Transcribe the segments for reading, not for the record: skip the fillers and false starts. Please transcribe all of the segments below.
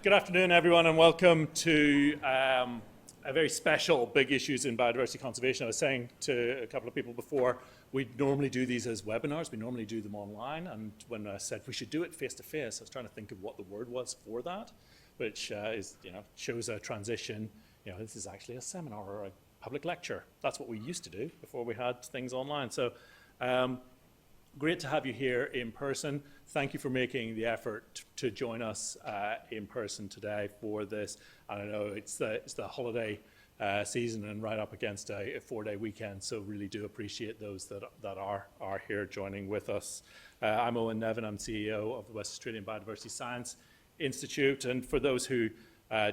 Good afternoon, everyone, and welcome to a very special Big Issues in Biodiversity Conservation. I was saying to a couple of people before, we normally do these as webinars. We normally do them online, and when I said we should do it face-to-face, I was trying to think of what the word was for that, which shows a transition. This is actually a seminar or a public lecture. That's what we used to do before we had things online. So great to have you here in person. Thank you for making the effort to join us in person today for this. I know it's the holiday season and right up against a 4-day weekend, so really do appreciate those that are here joining with us. I'm Owen Nevin, I'm CEO of the West Australian Biodiversity Science Institute, and for those who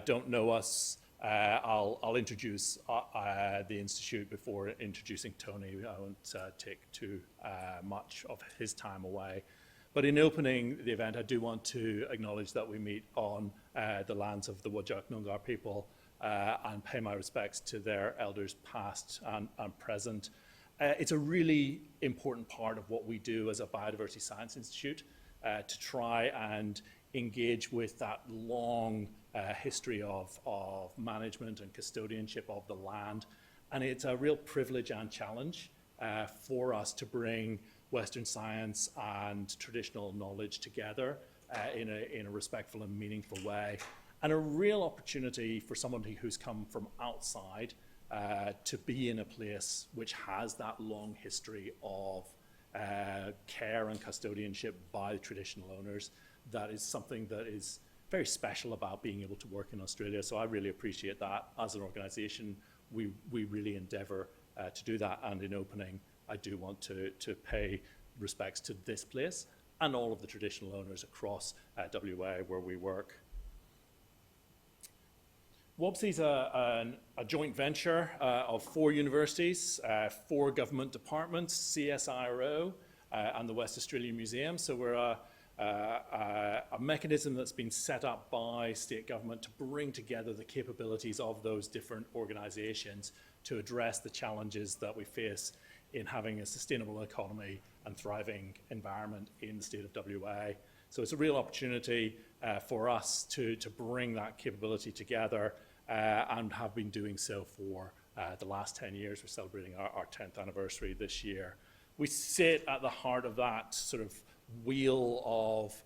don't know us, I'll introduce the Institute before introducing Tony. I won't take too much of his time away. But in opening the event, I do want to acknowledge that we meet on the lands of the Whadjuk Noongar people and pay my respects to their elders past and present. It's a really important part of what we do as a Biodiversity Science Institute to try and engage with that long history of management and custodianship of the land. And it's a real privilege and challenge for us to bring Western science and traditional knowledge together in a respectful and meaningful way. And a real opportunity for somebody who's come from outside to be in a place which has that long history of care and custodianship by the traditional owners. That is something that is very special about being able to work in Australia. So I really appreciate that. As an organisation, we really endeavour to do that. And in opening, I do want to pay respects to this place and all of the traditional owners across WA where we work. WOBSE is a joint venture of 4 universities, 4 government departments, CSIRO, and the West Australian Museum. So we're a mechanism that's been set up by state government to bring together the capabilities of those different organisations to address the challenges that we face in having a sustainable economy and thriving environment in the state of WA. So it's a real opportunity for us to bring that capability together and have been doing so for the last 10 years. We're celebrating our 10th anniversary this year. We sit at the heart of that sort of wheel of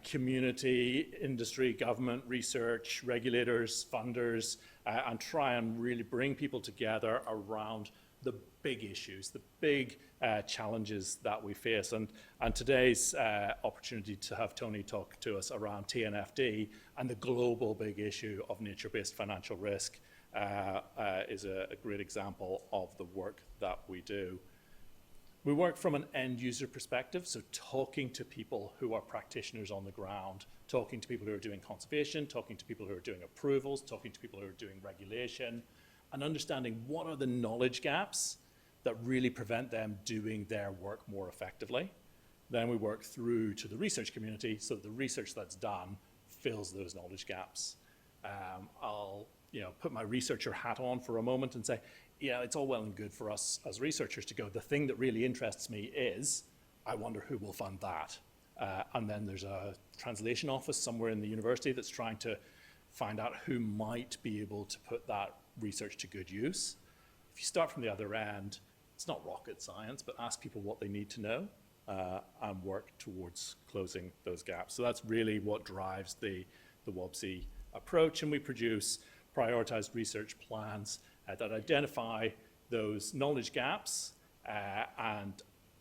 community, industry, government, research, regulators, funders, and try and really bring people together around the big issues, the big challenges that we face. And today's opportunity to have Tony talk to us around TNFD and the global big issue of nature-based financial risk is a great example of the work that we do. We work from an end user perspective, so talking to people who are practitioners on the ground, talking to people who are doing conservation, talking to people who are doing approvals, talking to people who are doing regulation, and understanding what are the knowledge gaps that really prevent them doing their work more effectively. Then we work through to the research community, so the research that's done fills those knowledge gaps. I'll put my researcher hat on for a moment and say, yeah, it's all well and good for us as researchers to go, the thing that really interests me is, I wonder who will fund that. And then there's a translation office somewhere in the university that's trying to find out who might be able to put that research to good use. If you start from the other end, it's not rocket science, but ask people what they need to know and work towards closing those gaps. So that's really what drives the WOBSE approach, and we produce prioritized research plans that identify those knowledge gaps and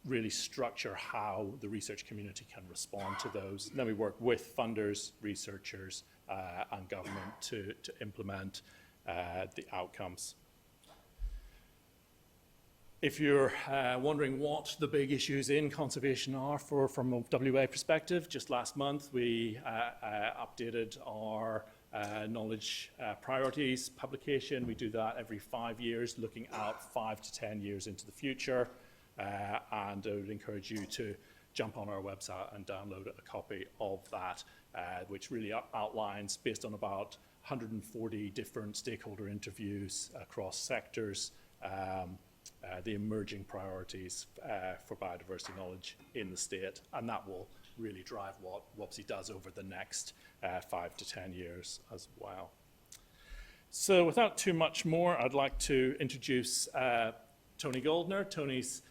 really structure how the research community can respond to those. And then we work with funders, researchers, and government to implement the outcomes. If you're wondering what the big issues in conservation are from a WA perspective, just last month we updated our knowledge priorities publication. We do that every 5 years, looking out 5 to 10 years into the future. And I would encourage you to jump on our website and download a copy of that, which really outlines, based on about 140 different stakeholder interviews across sectors, the emerging priorities for biodiversity knowledge in the state, and that will really drive what WOPSI does over the next 5 to 10 years as well. So without too much more, I'd like to introduce Tony Goldner. Tony's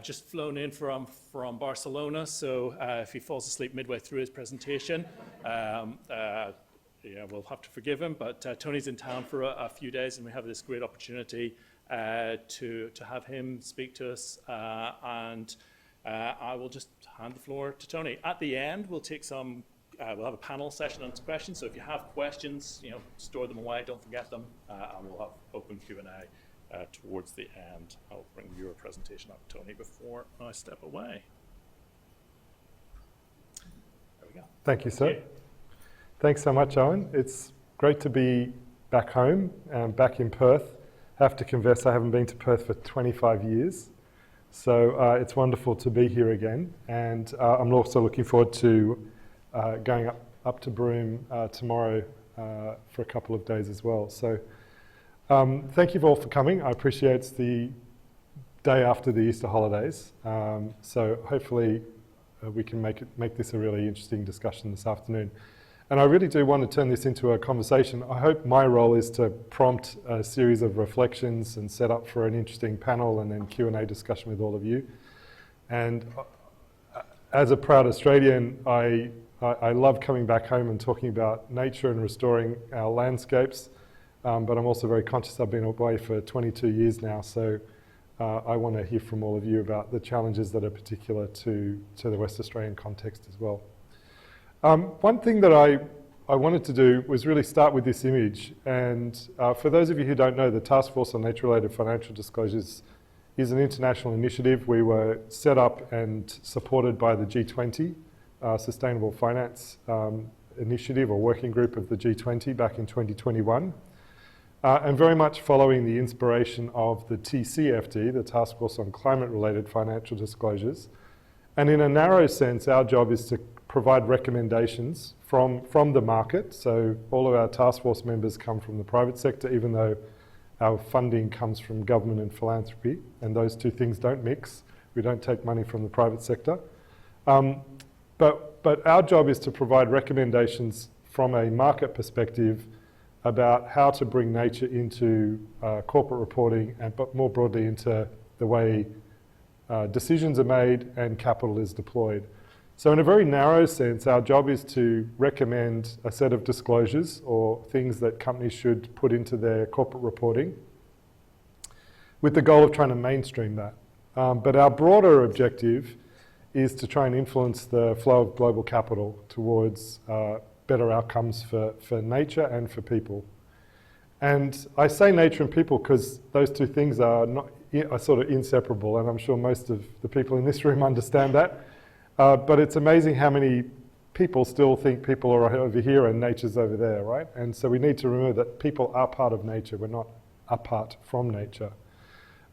just flown in from Barcelona, so if he falls asleep midway through his presentation, yeah, we'll have to forgive him, but Tony's in town for a few days, and we have this great opportunity to have him speak to us, and I will just hand the floor to Tony. At the end, we'll take some, we'll have a panel session on questions, so if you have questions, store them away, don't forget them, and we'll have open Q&A towards the end. I'll bring your presentation up, Tony, before I step away. There we go. Thank you, sir. Thanks so much, Owen. It's great to be back home, back in Perth. I have to confess I haven't been to Perth for 25 years. So it's wonderful to be here again. And I'm also looking forward to going up to Broome tomorrow for a couple of days as well. So thank you all for coming. I appreciate it's the day after the Easter holidays. So hopefully we can make this a really interesting discussion this afternoon. And I really do want to turn this into a conversation. I hope my role is to prompt a series of reflections and set up for an interesting panel and then Q&A discussion with all of you. And as a proud Australian, I love coming back home and talking about nature and restoring our landscapes. But I'm also very conscious I've been away for 22 years now, so I want to hear from all of you about the challenges that are particular to the West Australian context as well. One thing that I wanted to do was really start with this image, and for those of you who don't know, the Taskforce on Nature-related Financial Disclosures is an international initiative. We were set up and supported by the G20, Sustainable Finance Initiative or Working Group of the G20 back in 2021, and very much following the inspiration of the TCFD, the Taskforce on Climate-related Financial Disclosures. And in a narrow sense, our job is to provide recommendations from the market. So all of our task force members come from the private sector, even though our funding comes from government and philanthropy, and those two things don't mix. We don't take money from the private sector. But our job is to provide recommendations from a market perspective about how to bring nature into corporate reporting, but more broadly into the way decisions are made and capital is deployed. So in a very narrow sense, our job is to recommend a set of disclosures or things that companies should put into their corporate reporting with the goal of trying to mainstream that. But our broader objective is to try and influence the flow of global capital towards better outcomes for nature and for people. And I say nature and people because those two things are sort of inseparable, and I'm sure most of the people in this room understand that. But it's amazing how many people still think people are over here and nature's over there, right? And so we need to remember that people are part of nature. We're not apart from nature.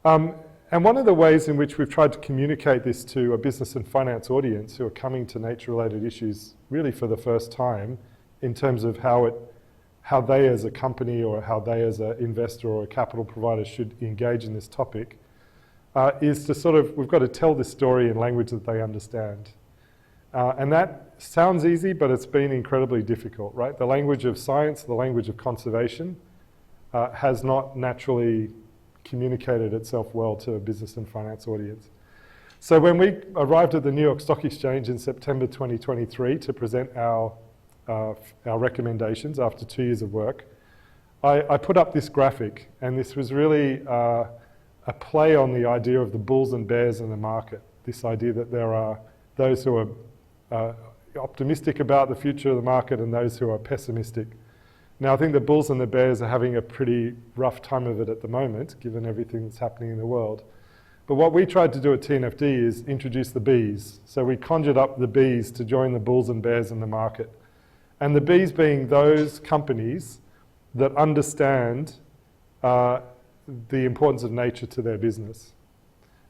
And one of the ways in which we've tried to communicate this to a business and finance audience who are coming to nature-related issues really for the first time in terms of how they as a company or how they as an investor or a capital provider should engage in this topic is to sort of, we've got to tell this story in language that they understand. And that sounds easy, but it's been incredibly difficult, right? The language of science, the language of conservation has not naturally communicated itself well to a business and finance audience. So when we arrived at the New York Stock Exchange in September 2023 to present our recommendations after 2 years of work, I put up this graphic, and this was really a play on the idea of the bulls and bears in the market. This idea that there are those who are optimistic about the future of the market and those who are pessimistic. Now, I think the bulls and the bears are having a pretty rough time of it at the moment, given everything that's happening in the world. But what we tried to do at TNFD is introduce the bees. So we conjured up the bees to join the bulls and bears in the market. And the bees being those companies that understand the importance of nature to their business.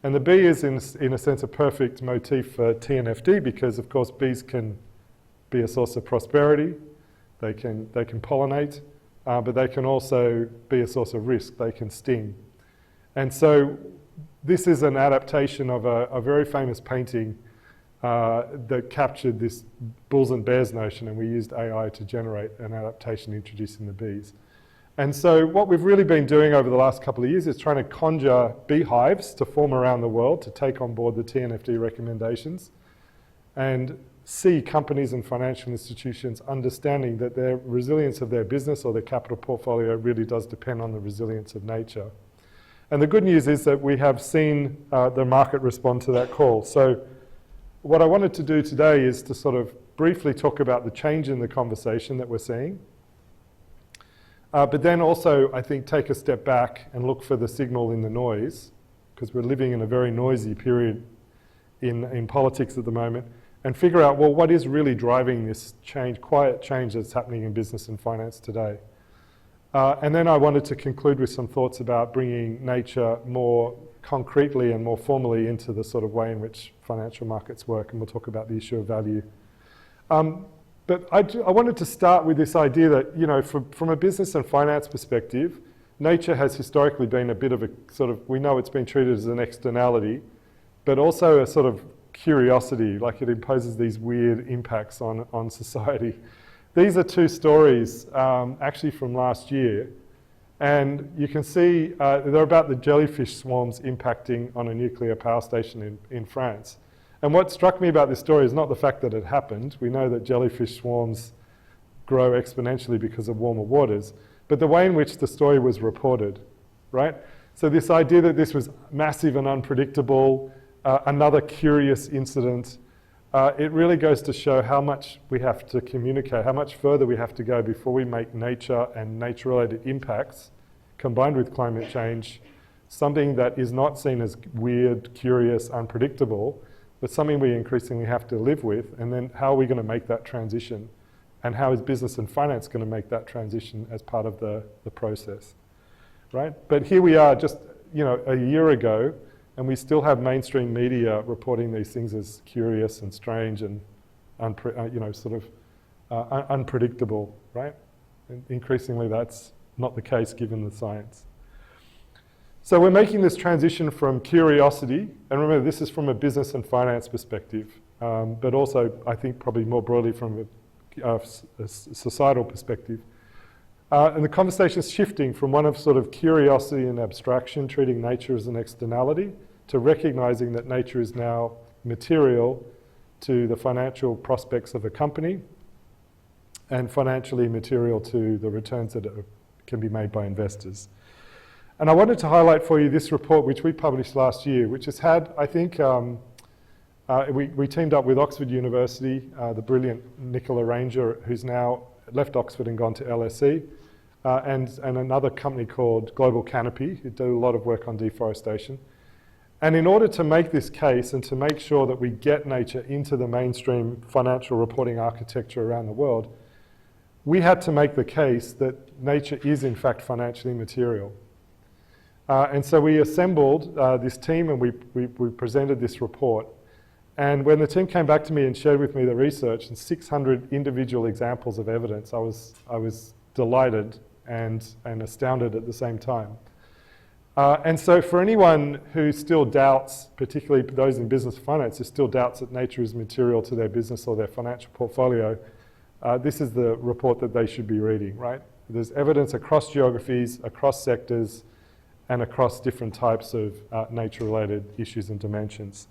And the bee is, in a sense, a perfect motif for TNFD because, of course, bees can be a source of prosperity. They can pollinate, but they can also be a source of risk. They can sting. And so this is an adaptation of a very famous painting that captured this bulls and bears notion, and we used AI to generate an adaptation introducing the bees. And so what we've really been doing over the last couple of years is trying to conjure beehives to form around the world to take on board the TNFD recommendations and see companies and financial institutions understanding that their resilience of their business or their capital portfolio really does depend on the resilience of nature. And the good news is that we have seen the market respond to that call. So what I wanted to do today is to sort of briefly talk about the change in the conversation that we're seeing. But then also, I think, take a step back and look for the signal in the noise, because we're living in a very noisy period in politics at the moment, and figure out, well, what is really driving this change, quiet change that's happening in business and finance today. And then I wanted to conclude with some thoughts about bringing nature more concretely and more formally into the sort of way in which financial markets work, and we'll talk about the issue of value. But I wanted to start with this idea that, you know, from a business and finance perspective, nature has historically been a bit of a sort of, we know it's been treated as an externality, but also a sort of curiosity, like it imposes these weird impacts on society. These are two stories actually from last year, and you can see they're about the jellyfish swarms impacting on a nuclear power station in France. And what struck me about this story is not the fact that it happened. We know that jellyfish swarms grow exponentially because of warmer waters, but the way in which the story was reported, right? So this idea that this was massive and unpredictable, another curious incident, it really goes to show how much we have to communicate, how much further we have to go before we make nature and nature-related impacts, combined with climate change, something that is not seen as weird, curious, unpredictable, but something we increasingly have to live with. And then how are we going to make that transition? And how is business and finance going to make that transition as part of the process, right? But here we are just, you know, a year ago, and we still have mainstream media reporting these things as curious and strange and unpredictable, right? And increasingly that's not the case given the science. So we're making this transition from curiosity, and remember this is from a business and finance perspective, but also I think probably more broadly from a societal perspective. And the conversation is shifting from one of sort of curiosity and abstraction, treating nature as an externality, to recognizing that nature is now material to the financial prospects of a company and financially material to the returns that can be made by investors. And I wanted to highlight for you this report which we published last year, which has had, I think, we teamed up with Oxford University, the brilliant Nicola Ranger, who's now left Oxford and gone to LSE, and another company called Global Canopy, who do a lot of work on deforestation. And in order to make this case and to make sure that we get nature into the mainstream financial reporting architecture around the world, we had to make the case that nature is in fact financially material. And so we assembled this team and we presented this report. And when the team came back to me and shared with me the research and 600 individual examples of evidence, I was delighted and astounded at the same time. And so for anyone who still doubts, particularly those in business finance, who still doubts that nature is material to their business or their financial portfolio, this is the report that they should be reading, right? There's evidence across geographies, across sectors, and across different types of nature-related issues and dimensions.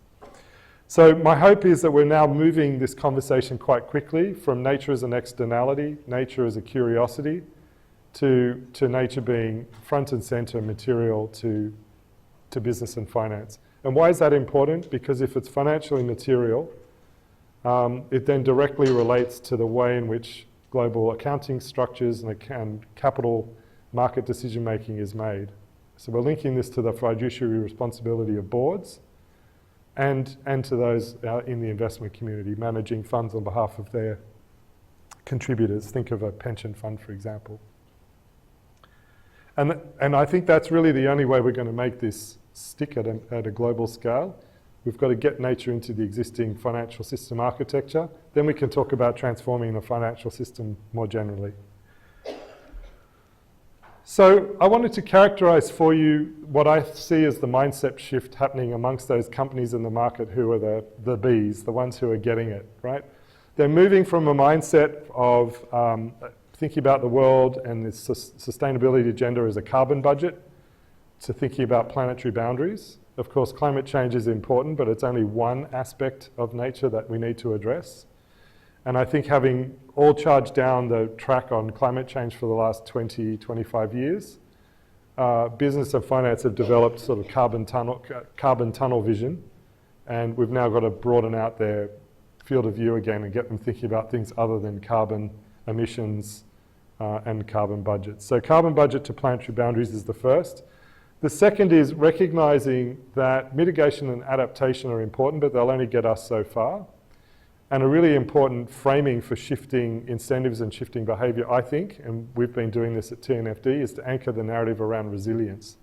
So my hope is that we're now moving this conversation quite quickly from nature as an externality, nature as a curiosity, to nature being front and center material to business and finance. And why is that important? Because if it's financially material, it then directly relates to the way in which global accounting structures and capital market decision-making is made. So we're linking this to the fiduciary responsibility of boards and to those in the investment community managing funds on behalf of their contributors. Think of a pension fund, for example. And I think that's really the only way we're going to make this stick at a global scale. We've got to get nature into the existing financial system architecture. Then we can talk about transforming the financial system more generally. So I wanted to characterize for you what I see as the mindset shift happening amongst those companies in the market who are the Bs, the ones who are getting it, right? They're moving from a mindset of thinking about the world and the sustainability agenda as a carbon budget to thinking about planetary boundaries. Of course, climate change is important, but it's only one aspect of nature that we need to address. And I think having all charged down the track on climate change for the last 20, 25 years, business and finance have developed sort of carbon tunnel vision, and we've now got to broaden out their field of view again and get them thinking about things other than carbon emissions and carbon budgets. So carbon budget to planetary boundaries is the first. The second is recognizing that mitigation and adaptation are important, but they'll only get us so far. And a really important framing for shifting incentives and shifting behaviour, I think, and we've been doing this at TNFD, is to anchor the narrative around resilience.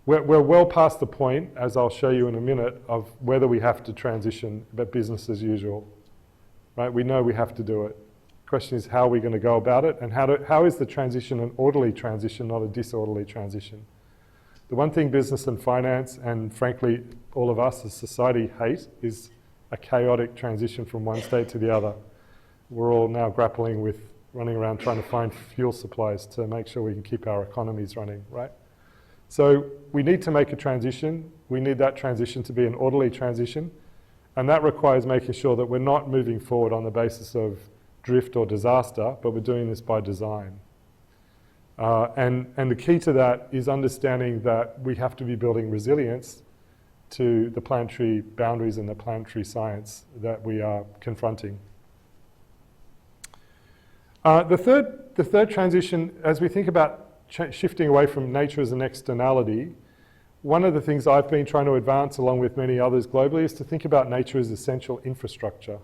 We're well past the point, as I'll show you in a minute, of whether we have to transition, but business as usual. Right? We know we have to do it. The question is, how are we going to go about it, and how is the transition an orderly transition, not a disorderly transition? The one thing business and finance, and frankly all of us as society hate, is a chaotic transition from one state to the other. We're all now grappling with running around trying to find fuel supplies to make sure we can keep our economies running, right? So we need to make a transition. We need that transition to be an orderly transition. And that requires making sure that we're not moving forward on the basis of drift or disaster, but we're doing this by design. And the key to that is understanding that we have to be building resilience to the planetary boundaries and the planetary science that we are confronting. The third transition, as we think about shifting away from nature as an externality, one of the things I've been trying to advance along with many others globally is to think about nature as essential infrastructure.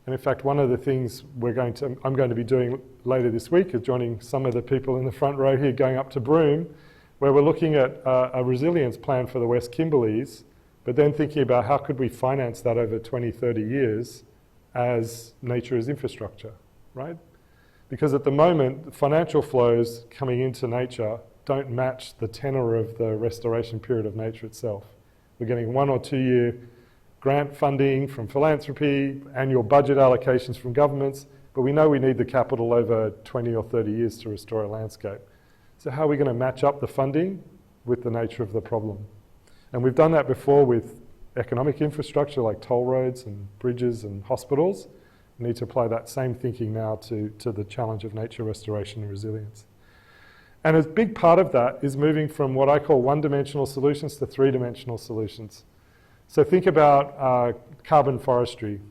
And in fact, one of the things I'm going to be doing later this week is joining some of the people in the front row here going up to Broome, where we're looking at a resilience plan for the West Kimberleys, but then thinking about how could we finance that over 20, 30 years as nature as infrastructure, right? Because at the moment, financial flows coming into nature don't match the tenor of the restoration period of nature itself. We're getting 1 or 2 year grant funding from philanthropy, annual budget allocations from governments, but we know we need the capital over 20 or 30 years to restore a landscape. So how are we going to match up the funding with the nature of the problem? And we've done that before with economic infrastructure like toll roads and bridges and hospitals. We need to apply that same thinking now to the challenge of nature restoration and resilience. And a big part of that is moving from what I call one-dimensional solutions to three-dimensional solutions. So think about carbon forestry,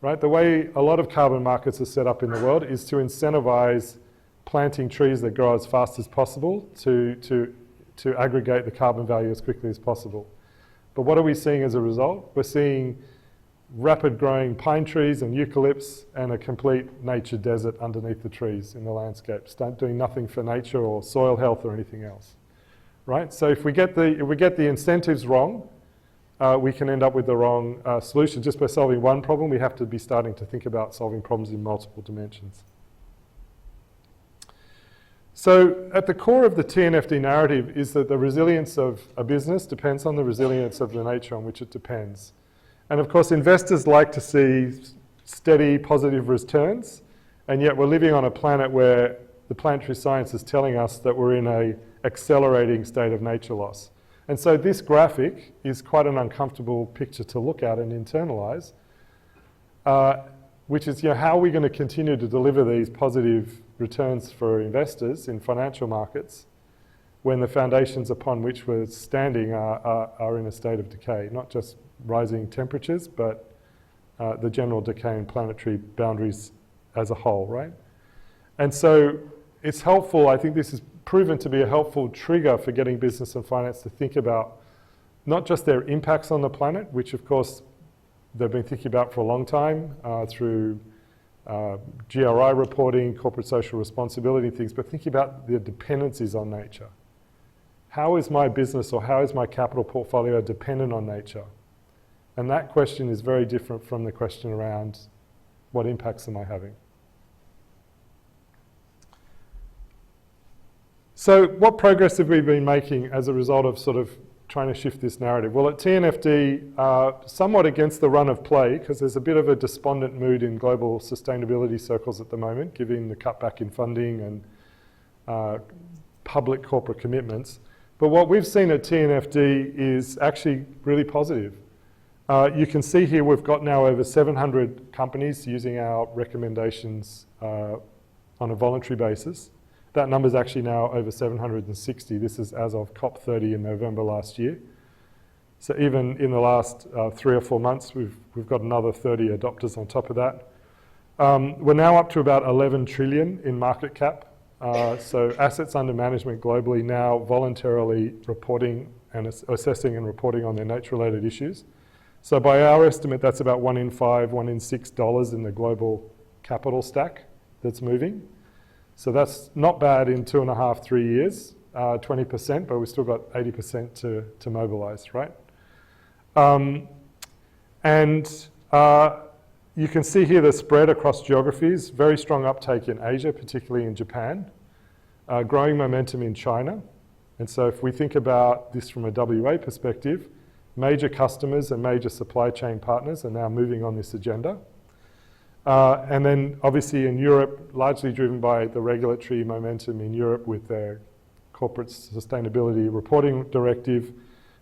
right? The way a lot of carbon markets are set up in the world is to incentivize planting trees that grow as fast as possible to aggregate the carbon value as quickly as possible. But what are we seeing as a result? We're seeing rapid growing pine trees and eucalypts and a complete nature desert underneath the trees in the landscape, doing nothing for nature or soil health or anything else, right? So if we get the incentives wrong, we can end up with the wrong solution. Just by solving one problem, we have to be starting to think about solving problems in multiple dimensions. So at the core of the TNFD narrative is that the resilience of a business depends on the resilience of the nature on which it depends. And of course, investors like to see steady, positive returns, and yet we're living on a planet where the planetary science is telling us that we're in an accelerating state of nature loss. And so this graphic is quite an uncomfortable picture to look at and internalize, which is, how are we going to continue to deliver these positive returns for investors in financial markets when the foundations upon which we're standing are in a state of decay, not just rising temperatures, but the general decay in planetary boundaries as a whole, right? And so it's helpful, I think this has proven to be a helpful trigger for getting business and finance to think about not just their impacts on the planet, which of course they've been thinking about for a long time through GRI reporting, corporate social responsibility things, but thinking about the dependencies on nature. How is my business or how is my capital portfolio dependent on nature? And that question is very different from the question around what impacts am I having? So what progress have we been making as a result of sort of trying to shift this narrative? Well, at TNFD, somewhat against the run of play, because there's a bit of a despondent mood in global sustainability circles at the moment, given the cutback in funding and public corporate commitments. But what we've seen at TNFD is actually really positive. You can see here we've got now over 700 companies using our recommendations on a voluntary basis. That number is actually now over 760. This is as of COP30 in November last year. So even in the last 3 or 4 months, we've got another 30 adopters on top of that. We're now up to about 11 trillion in market cap. So assets under management globally now voluntarily reporting and assessing and reporting on their nature-related issues. So by our estimate, that's about 1 in 5, 1 in $6 in the global capital stack that's moving. So that's not bad in 2.5, 3 years, 20%, but we've still got 80% to mobilise, right? You can see here the spread across geographies, very strong uptake in Asia, particularly in Japan, growing momentum in China. And so if we think about this from a WA perspective, major customers and major supply chain partners are now moving on this agenda. And then obviously in Europe, largely driven by the regulatory momentum in Europe with their corporate sustainability reporting directive,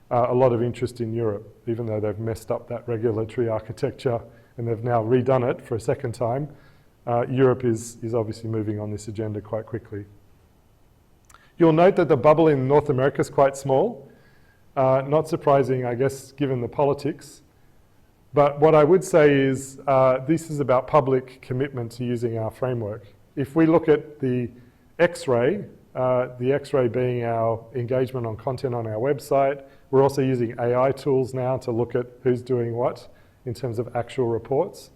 a lot of interest in Europe, even though they've messed up that regulatory architecture and they've now redone it for a second time. Europe is obviously moving on this agenda quite quickly. You'll note that the bubble in North America is quite small. Not surprising, I guess, given the politics. But what I would say is this is about public commitment to using our framework. If we look at the X-ray being our engagement on content on our website, we're also using AI tools now to look at who's doing what in terms of actual reports.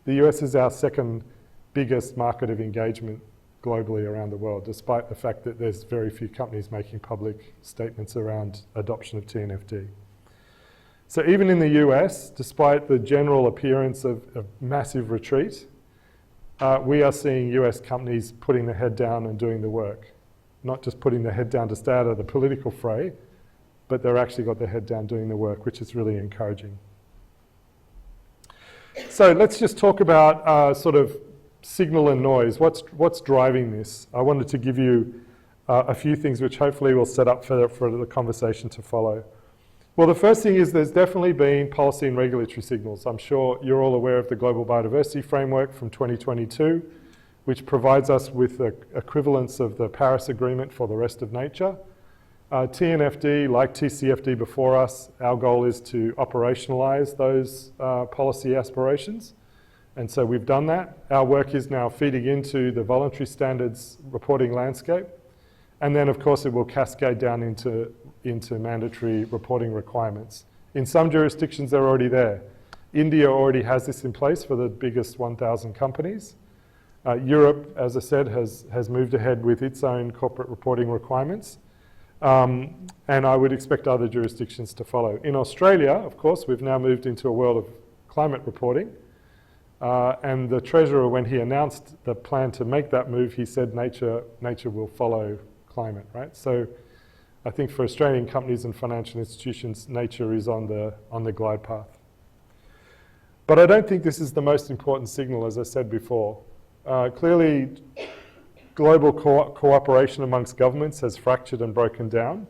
The US is our second biggest market of engagement globally around the world, despite the fact that there's very few companies making public statements around adoption of TNFD. So even in the US, despite the general appearance of massive retreat, we are seeing US companies putting their head down and doing the work. Not just putting their head down to stay out of the political fray, but they've actually got their head down doing the work, which is really encouraging. So let's just talk about sort of signal and noise. What's driving this? I wanted to give you a few things which hopefully will set up for the conversation to follow. Well, the first thing is there's definitely been policy and regulatory signals. I'm sure you're all aware of the Global Biodiversity Framework from 2022, which provides us with the equivalence of the Paris Agreement for the rest of nature. TNFD, like TCFD before us, our goal is to operationalise those policy aspirations. And so we've done that. Our work is now feeding into the voluntary standards reporting landscape. And then, of course, it will cascade down into mandatory reporting requirements. In some jurisdictions, they're already there. India already has this in place for the biggest 1,000 companies. Europe, as I said, has moved ahead with its own corporate reporting requirements. And I would expect other jurisdictions to follow. In Australia, of course, we've now moved into a world of climate reporting. And the Treasurer, when he announced the plan to make that move, he said nature will follow climate, right? So I think for Australian companies and financial institutions, nature is on the glide path. But I don't think this is the most important signal, as I said before. Clearly, global cooperation amongst governments has fractured and broken down.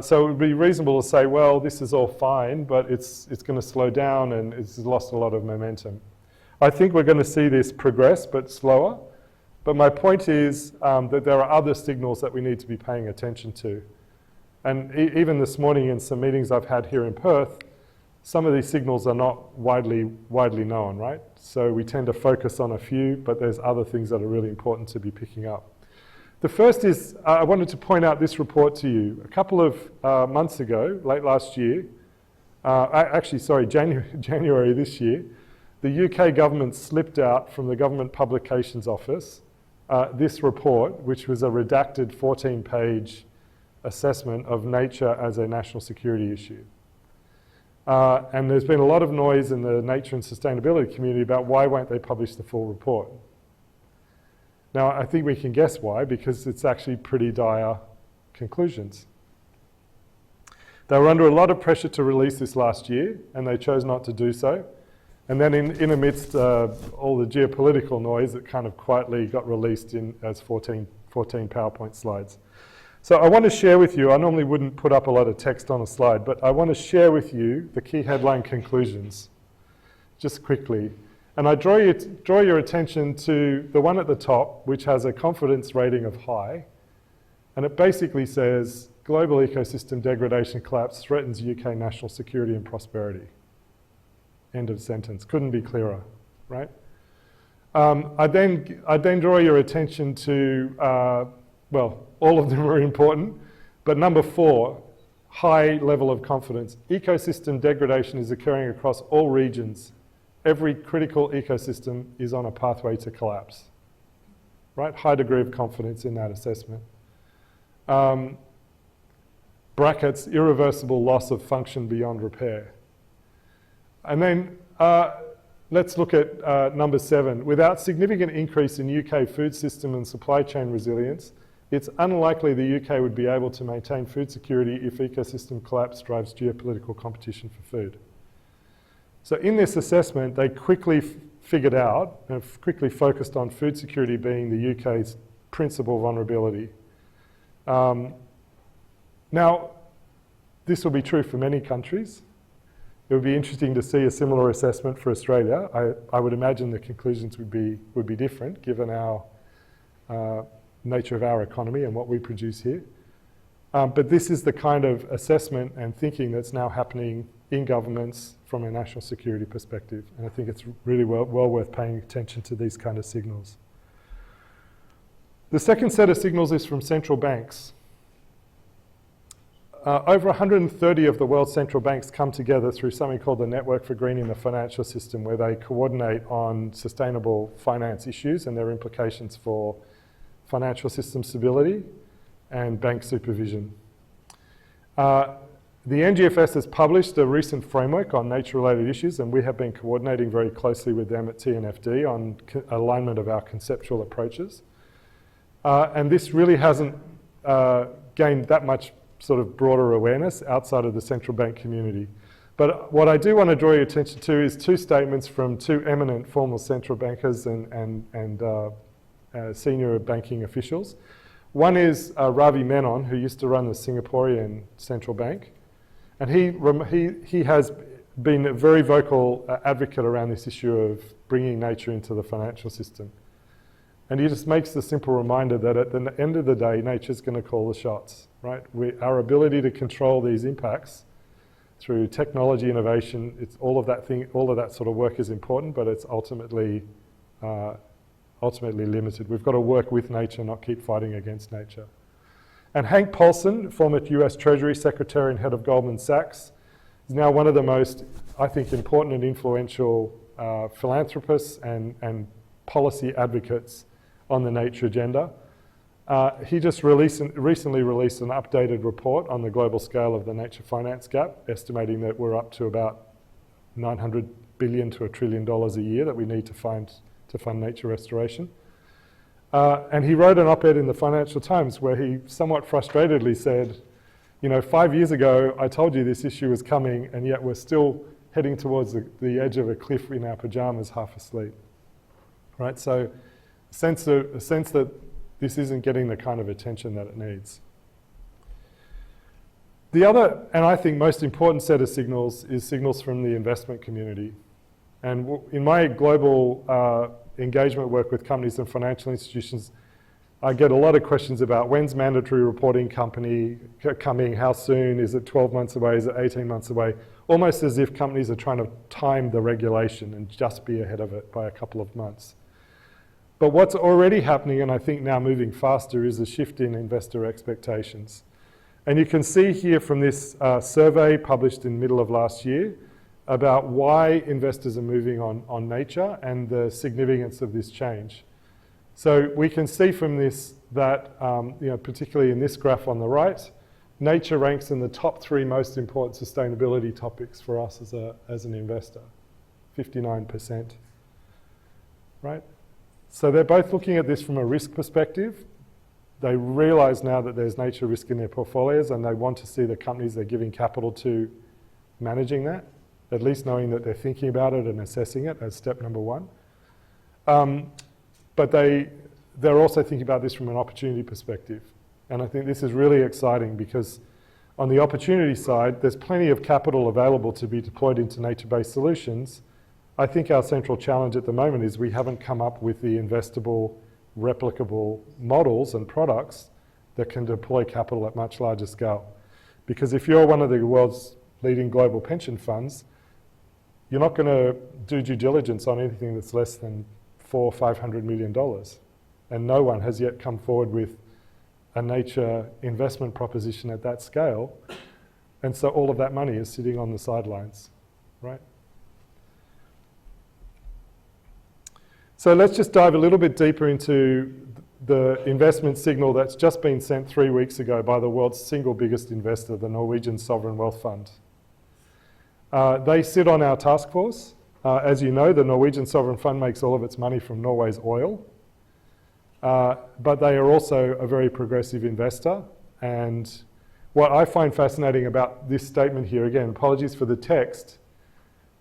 So it would be reasonable to say, well, this is all fine, but it's going to slow down and it's lost a lot of momentum. I think we're going to see this progress, but slower. But my point is that there are other signals that we need to be paying attention to. And even this morning in some meetings I've had here in Perth, some of these signals are not widely known, right? So we tend to focus on a few, but there's other things that are really important to be picking up. The first is, I wanted to point out this report to you. A couple of months ago, late last year, January this year, the UK government slipped out from the Government Publications Office this report, which was a redacted 14-page assessment of nature as a national security issue. And there's been a lot of noise in the nature and sustainability community about why won't they publish the full report. Now, I think we can guess why, because it's actually pretty dire conclusions. They were under a lot of pressure to release this last year, and they chose not to do so. And then in amidst all the geopolitical noise, it kind of quietly got released as 14 PowerPoint slides. So I want to share with you, I normally wouldn't put up a lot of text on a slide, but I want to share with you the key headline conclusions, just quickly. And I draw your attention to the one at the top, which has a confidence rating of high. And it basically says, global ecosystem degradation collapse threatens UK national security and prosperity. End of sentence. Couldn't be clearer, right? I then draw your attention to, well, all of them are important, but number 4, high level of confidence. Ecosystem degradation is occurring across all regions. Every critical ecosystem is on a pathway to collapse, right? High degree of confidence in that assessment. Brackets, irreversible loss of function beyond repair. And then let's look at number 7. Without significant increase in UK food system and supply chain resilience, it's unlikely the UK would be able to maintain food security if ecosystem collapse drives geopolitical competition for food. So in this assessment, they quickly figured out and quickly focused on food security being the UK's principal vulnerability. Now, this will be true for many countries. It would be interesting to see a similar assessment for Australia. I would imagine the conclusions would be different given our nature of our economy and what we produce here. But this is the kind of assessment and thinking that's now happening in governments from a national security perspective. And I think it's really well worth paying attention to these kind of signals. The second set of signals is from central banks. Over 130 of the world's central banks come together through something called the Network for Greening the Financial System, where they coordinate on sustainable finance issues and their implications for financial system stability and bank supervision. The NGFS has published a recent framework on nature-related issues, and we have been coordinating very closely with them at TNFD on alignment of our conceptual approaches. And this really hasn't gained that much sort of broader awareness outside of the central bank community. But what I do want to draw your attention to is 2 statements from 2 eminent former central bankers and senior banking officials. One is Ravi Menon, who used to run the Singaporean central bank. And he has been a very vocal advocate around this issue of bringing nature into the financial system. And he just makes the simple reminder that at the end of the day, nature's going to call the shots, right? Our ability to control these impacts through technology innovation, it's all of that sort of work is important, but it's ultimately limited. We've got to work with nature, not keep fighting against nature. And Hank Paulson, former US Treasury Secretary and head of Goldman Sachs, is now one of the most, I think, important and influential philanthropists and policy advocates on the nature agenda. He just recently released an updated report on the global scale of the nature finance gap, estimating that we're up to about $900 billion to $1 trillion a year that we need to fund nature restoration. And he wrote an op-ed in the Financial Times where he somewhat frustratedly said, 5 years ago, I told you this issue was coming, and yet we're still heading towards the edge of a cliff in our pajamas, half asleep. Right? So a sense that this isn't getting the kind of attention that it needs. The other, and I think most important set of signals is signals from the investment community. And in my global engagement work with companies and financial institutions, I get a lot of questions about when's mandatory reporting coming, how soon, is it 12 months away, is it 18 months away, almost as if companies are trying to time the regulation and just be ahead of it by a couple of months. But what's already happening, and I think now moving faster, is a shift in investor expectations. And you can see here from this survey published in the middle of last year about why investors are moving on nature and the significance of this change. So we can see from this that, particularly in this graph on the right, nature ranks in the top 3 most important sustainability topics for us as an investor, 59%, right? So they're both looking at this from a risk perspective. They realise now that there's nature risk in their portfolios, and they want to see the companies they're giving capital to managing that, at least knowing that they're thinking about it and assessing it as step number one. But they're also thinking about this from an opportunity perspective. And I think this is really exciting because on the opportunity side, there's plenty of capital available to be deployed into nature-based solutions. I think our central challenge at the moment is we haven't come up with the investable, replicable models and products that can deploy capital at much larger scale. Because if you're one of the world's leading global pension funds, you're not going to do due diligence on anything that's less than $400 or $500 million. And no one has yet come forward with a nature investment proposition at that scale. And so all of that money is sitting on the sidelines, right? So let's just dive a little bit deeper into the investment signal that's just been sent 3 weeks ago by the world's single biggest investor, the Norwegian Sovereign Wealth Fund. They sit on our Taskforce. As you know, the Norwegian Sovereign Fund makes all of its money from Norway's oil. But they are also a very progressive investor. And what I find fascinating about this statement here, again, apologies for the text,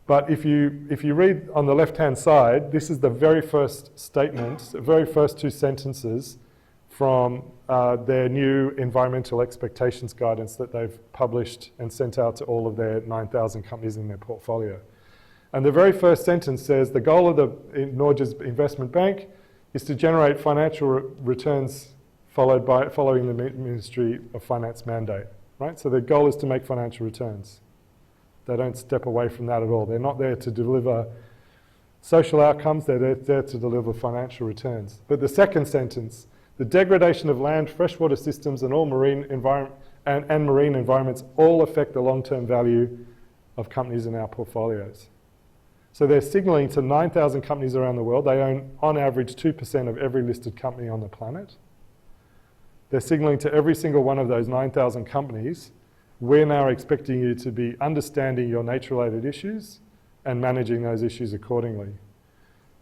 but if you read on the left-hand side, this is the very first statement, the very first 2 sentences from their new environmental expectations guidance that they've published and sent out to all of their 9,000 companies in their portfolio. And the very first sentence says, the goal of the Norges Investment Bank is to generate financial returns following the Ministry of Finance mandate, right? So their goal is to make financial returns. They don't step away from that at all. They're not there to deliver social outcomes, they're there to deliver financial returns. But the second sentence, the degradation of land, freshwater systems and all marine environments all affect the long-term value of companies in our portfolios. So they're signalling to 9,000 companies around the world. They own, on average, 2% of every listed company on the planet. They're signalling to every single one of those 9,000 companies, we're now expecting you to be understanding your nature-related issues and managing those issues accordingly.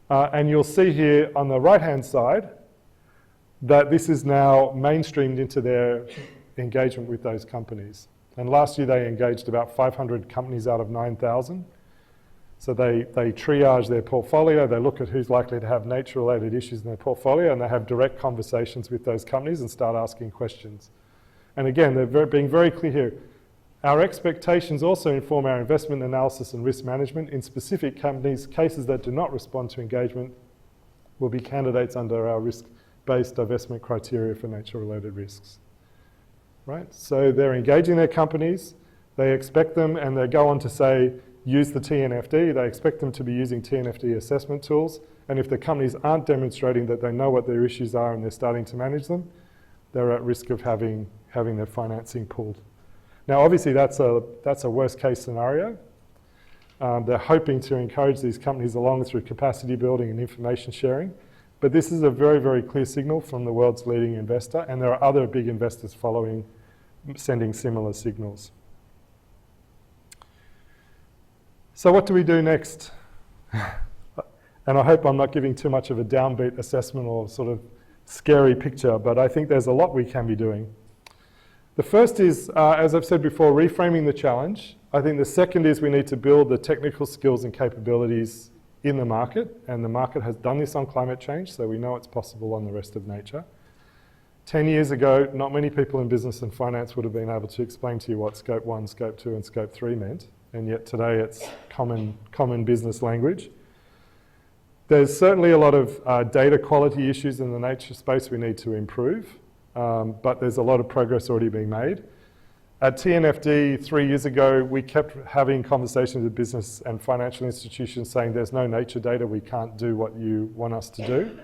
And you'll see here on the right-hand side that this is now mainstreamed into their engagement with those companies. And last year they engaged about 500 companies out of 9,000. So they triage their portfolio, they look at who's likely to have nature-related issues in their portfolio, and they have direct conversations with those companies and start asking questions. And again, they're being very clear here. Our expectations also inform our investment analysis and risk management. In specific companies, cases that do not respond to engagement will be candidates under our risk-based divestment criteria for nature-related risks. Right? So they're engaging their companies, they expect them, and they go on to say, use the TNFD. They expect them to be using TNFD assessment tools. And if the companies aren't demonstrating that they know what their issues are and they're starting to manage them, they're at risk of having their financing pulled. Now, obviously, that's a worst case scenario. They're hoping to encourage these companies along through capacity building and information sharing. But this is a very, very clear signal from the world's leading investor, and there are other big investors following, sending similar signals. So what do we do next? And I hope I'm not giving too much of a downbeat assessment or sort of scary picture, but I think there's a lot we can be doing. The first is, as I've said before, reframing the challenge. I think the second is we need to build the technical skills and capabilities in the market, and the market has done this on climate change, so we know it's possible on the rest of nature. 10 years ago, not many people in business and finance would have been able to explain to you what Scope 1, Scope 2 and Scope 3 meant, and yet today it's common business language. There's certainly a lot of data quality issues in the nature space we need to improve, but there's a lot of progress already being made. At TNFD 3 years ago, we kept having conversations with business and financial institutions saying there's no nature data, we can't do what you want us to do.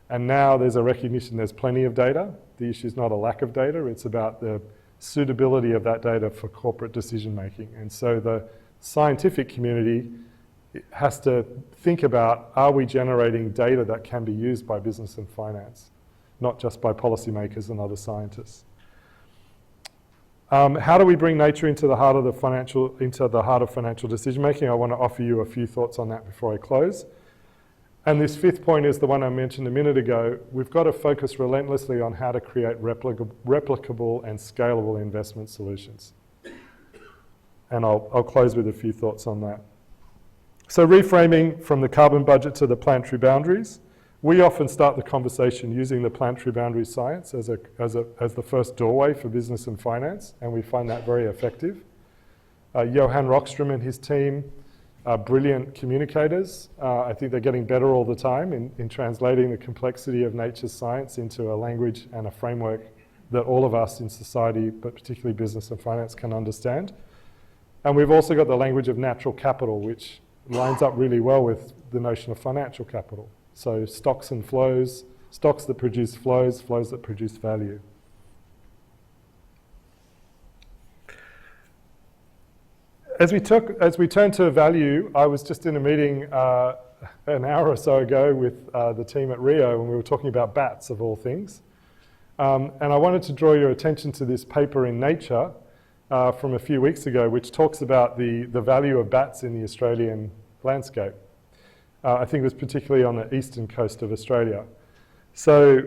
And now there's a recognition there's plenty of data. The issue is not a lack of data, it's about the suitability of that data for corporate decision making. And so the scientific community has to think about, are we generating data that can be used by business and finance, not just by policymakers and other scientists. How do we bring nature into the heart of financial decision making? I want to offer you a few thoughts on that before I close. And this fifth point is the one I mentioned a minute ago. We've got to focus relentlessly on how to create replicable and scalable investment solutions. And I'll close with a few thoughts on that. So reframing from the carbon budget to the planetary boundaries, we often start the conversation using the planetary boundary science as the first doorway for business and finance, and we find that very effective. Johan Rockström and his team are brilliant communicators. I think they're getting better all the time in translating the complexity of nature's science into a language and a framework that all of us in society, but particularly business and finance, can understand. And we've also got the language of natural capital, which lines up really well with the notion of financial capital. So stocks and flows, stocks that produce flows, flows that produce value. As we turn to value, I was just in a meeting an hour or so ago with the team at Rio, and we were talking about bats, of all things. And I wanted to draw your attention to this paper in Nature from a few weeks ago, which talks about the value of bats in the Australian landscape. I think it was particularly on the eastern coast of Australia. So,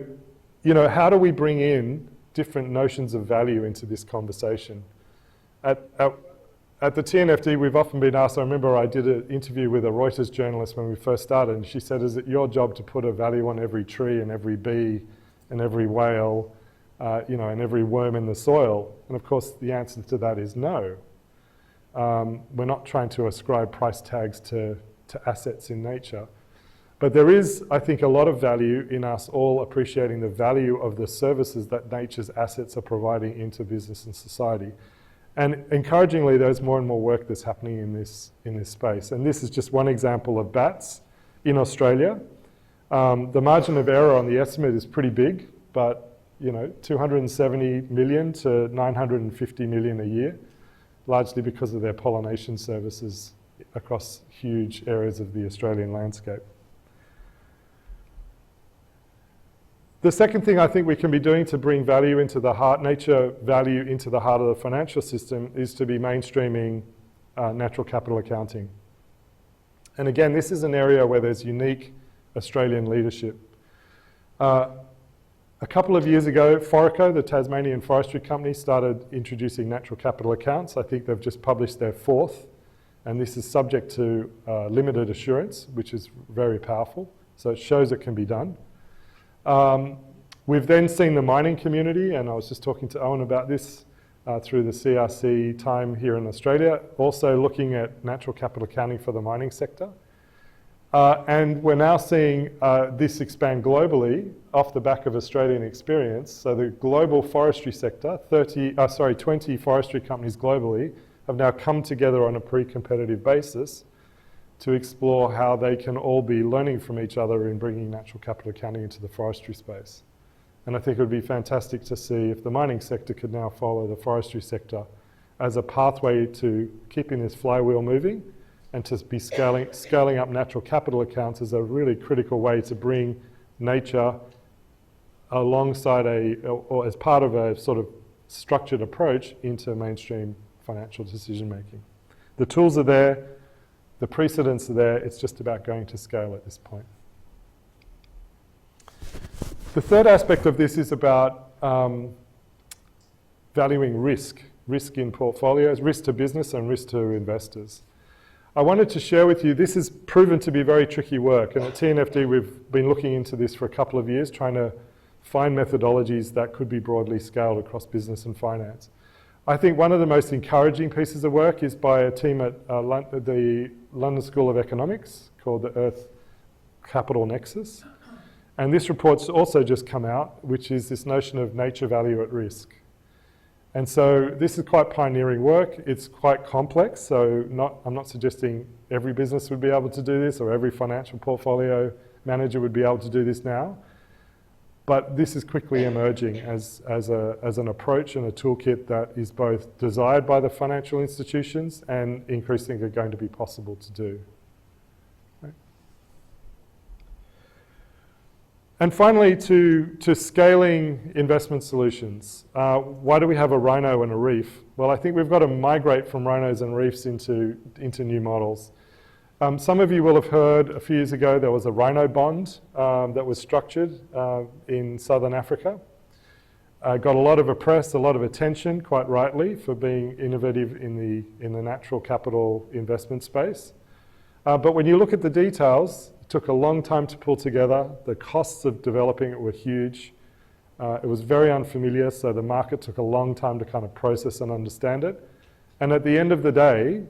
you know, how do we bring in different notions of value into this conversation? At the TNFD, we've often been asked, I remember I did an interview with a Reuters journalist when we first started, and she said, is it your job to put a value on every tree and every bee and every whale, you know, and every worm in the soil? And of course, the answer to that is no. We're not trying to ascribe price tags to assets in nature. But there is, I think, a lot of value in us all appreciating the value of the services that nature's assets are providing into business and society. And encouragingly, there's more and more work that's happening in this space. And this is just one example of bats in Australia. The margin of error on the estimate is pretty big, but you know, 270 million to 950 million a year, largely because of their pollination services across huge areas of the Australian landscape. The second thing I think we can be doing to bring value into the heart, nature value into the heart of the financial system, is to be mainstreaming natural capital accounting. And again, this is an area where there's unique Australian leadership. A couple of years ago, Foraco, the Tasmanian forestry company, started introducing natural capital accounts. I think they've just published their fourth, and this is subject to limited assurance, which is very powerful. So it shows it can be done. We've then seen the mining community, and I was just talking to Owen about this through the CRC time here in Australia, also looking at natural capital accounting for the mining sector. And we're now seeing this expand globally off the back of Australian experience. So the global forestry sector, 20 forestry companies globally have now come together on a pre-competitive basis to explore how they can all be learning from each other in bringing natural capital accounting into the forestry space. And I think it would be fantastic to see if the mining sector could now follow the forestry sector as a pathway to keeping this flywheel moving, and to be scaling up natural capital accounts as a really critical way to bring nature alongside or as part of a sort of structured approach into mainstream financial decision making. The tools are there, the precedents are there, it's just about going to scale at this point. The third aspect of this is about valuing risk in portfolios, risk to business and risk to investors. I wanted to share with you, this has proven to be very tricky work, and at TNFD we've been looking into this for a couple of years, trying to find methodologies that could be broadly scaled across business and finance. I think one of the most encouraging pieces of work is by a team at the London School of Economics called the Earth Capital Nexus. And this report's also just come out, which is this notion of nature value at risk. And so this is quite pioneering work. It's quite complex, so I'm not suggesting every business would be able to do this or every financial portfolio manager would be able to do this now. But this is quickly emerging as an approach and a toolkit that is both desired by the financial institutions and increasingly going to be possible to do. Right. And finally, to scaling investment solutions. Why do we have a rhino and a reef? Well, I think we've got to migrate from rhinos and reefs into new models. Some of you will have heard a few years ago there was a rhino bond that was structured in southern Africa. Got a lot of press, a lot of attention, quite rightly, for being innovative in the natural capital investment space. But when you look at the details, it took a long time to pull together. The costs of developing it were huge. It was very unfamiliar, so the market took a long time to kind of process and understand it. And at the end of the day,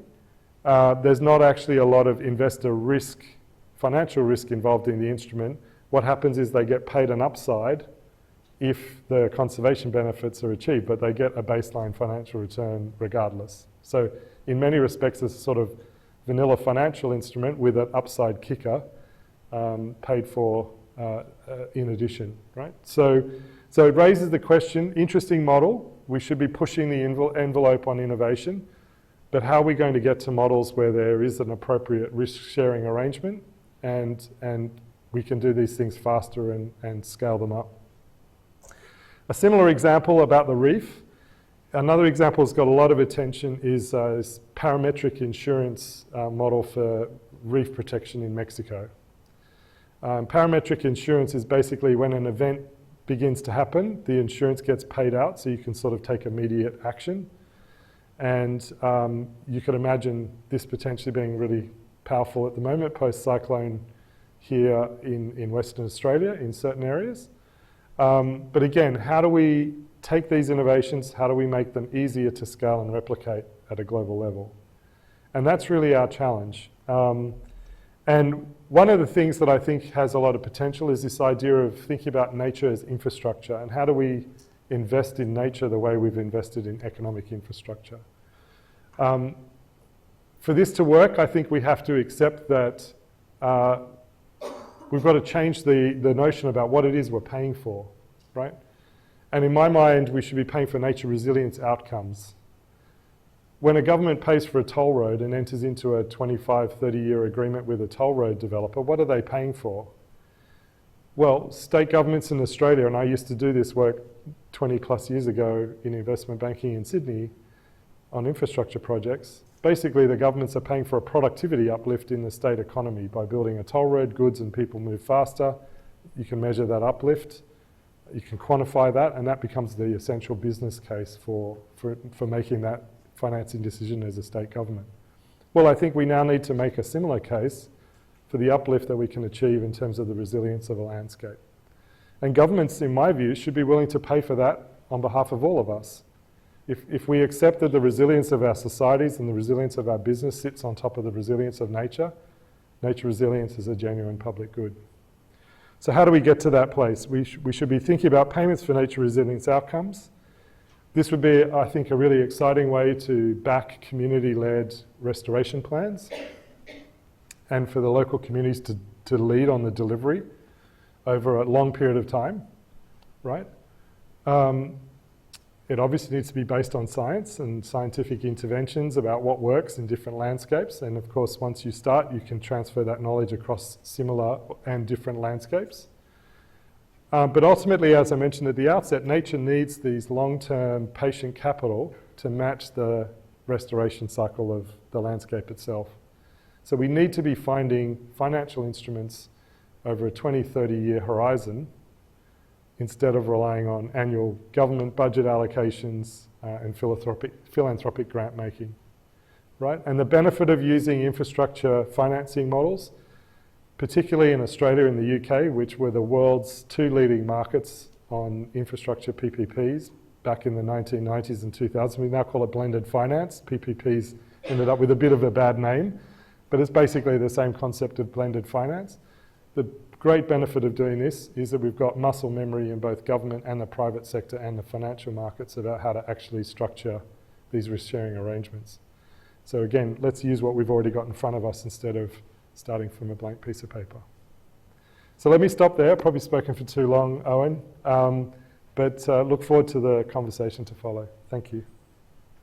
there's not actually a lot of investor risk, financial risk involved in the instrument. What happens is they get paid an upside if the conservation benefits are achieved, but they get a baseline financial return regardless. So in many respects, it's a sort of vanilla financial instrument with an upside kicker paid for in addition, right? So it raises the question, interesting model, we should be pushing the envelope on innovation, but how are we going to get to models where there is an appropriate risk-sharing arrangement and we can do these things faster and scale them up? A similar example about the reef, another example that's got a lot of attention is this parametric insurance model for reef protection in Mexico. Parametric insurance is basically when an event begins to happen, the insurance gets paid out so you can sort of take immediate action. And you could imagine this potentially being really powerful at the moment, post-cyclone here in Western Australia in certain areas. But again, how do we take these innovations, how do we make them easier to scale and replicate at a global level? And that's really our challenge. And one of the things that I think has a lot of potential is this idea of thinking about nature as infrastructure and how do we invest in nature the way we've invested in economic infrastructure. For this to work, I think we have to accept that we've got to change the notion about what it is we're paying for, right? And in my mind, we should be paying for nature resilience outcomes. When a government pays for a toll road and enters into a 25, 30-year agreement with a toll road developer, what are they paying for? Well, state governments in Australia, and I used to do this work 20 plus years ago in investment banking in Sydney on infrastructure projects. Basically, the governments are paying for a productivity uplift in the state economy by building a toll road, goods and people move faster. You can measure that uplift, you can quantify that, and that becomes the essential business case for making that financing decision as a state government. Well, I think we now need to make a similar case for the uplift that we can achieve in terms of the resilience of a landscape. And governments, in my view, should be willing to pay for that on behalf of all of us. If we accept that the resilience of our societies and the resilience of our business sits on top of the resilience of nature, nature resilience is a genuine public good. So how do we get to that place? We should be thinking about payments for nature resilience outcomes. This would be, I think, a really exciting way to back community-led restoration plans and for the local communities to lead on the delivery over a long period of time, right? It obviously needs to be based on science and scientific interventions about what works in different landscapes. And of course, once you start, you can transfer that knowledge across similar and different landscapes. But ultimately, as I mentioned at the outset, nature needs these long-term patient capital to match the restoration cycle of the landscape itself. So we need to be finding financial instruments over a 20, 30-year horizon instead of relying on annual government budget allocations and philanthropic grant making, right? And the benefit of using infrastructure financing models, particularly in Australia and the UK, which were the world's two leading markets on infrastructure PPPs back in the 1990s and 2000. We now call it blended finance. PPPs ended up with a bit of a bad name, but it's basically the same concept of blended finance. The great benefit of doing this is that we've got muscle memory in both government and the private sector and the financial markets about how to actually structure these risk-sharing arrangements. So again, let's use what we've already got in front of us instead of starting from a blank piece of paper. So let me stop there. Probably spoken for too long, Owen, but look forward to the conversation to follow. Thank you.